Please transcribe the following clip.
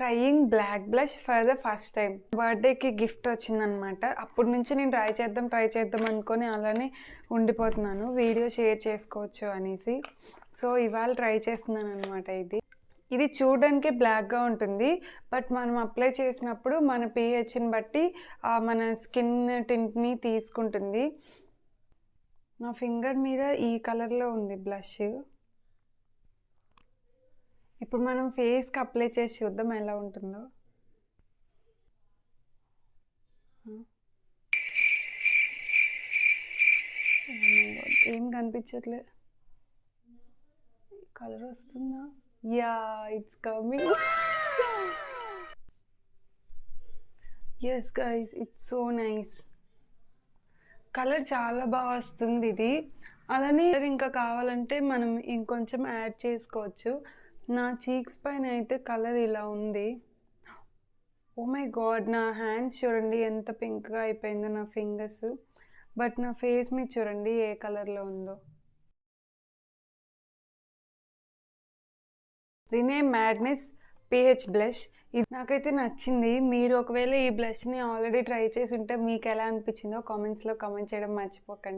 Trying black blush for the first time. బర్త్డేకి gift వచ్చిందనమాట. అప్పటి నుంచి నేను ట్రై చేద్దాం అనుకొని అలానే ఉండిపోతున్నాను, వీడియో షేర్ చేసుకోవచ్చు అనేసి. సో ఇవాళ ట్రై చేస్తున్నాను అనమాట. ఇది చూడడానికి బ్లాక్గా ఉంటుంది, బట్ మనం అప్లై చేసినప్పుడు మన pHని బట్టి మన స్కిన్ టింట్ని తీసుకుంటుంది. నా ఫింగర్ మీద ఈ కలర్లో ఉంది బ్లష్. ఇప్పుడు మనం ఫేస్కి అప్లై చేసి చూద్దాం ఎలా ఉంటుందో. ఏం కనిపించట్లే, కలర్ వస్తుందా? Yeah, it's coming. Yes guys, it's so nice. Colour చాలా బాగా వస్తుంది ఇది. అలానే ఇంకా కావాలంటే మనం ఇంకొంచెం యాడ్ చేసుకోవచ్చు. నా చీక్స్ పైన అయితే కలర్ ఇలా ఉంది. ఓ మై గాడ్, నా హ్యాండ్స్ చూడండి ఎంత పింక్గా అయిపోయిందో, నా ఫింగర్స్. బట్ నా ఫేస్ మీద చూడండి ఏ కలర్లో ఉందో. రినే మ్యాడ్నెస్ pH బ్లష్. ఇది నాకైతే నచ్చింది. మీరు ఒకవేళ ఈ బ్లష్ని ఆల్రెడీ ట్రై చేసి ఉంటే మీకు ఎలా అనిపించిందో కామెంట్స్లో కామెంట్ చేయడం మర్చిపోకండి.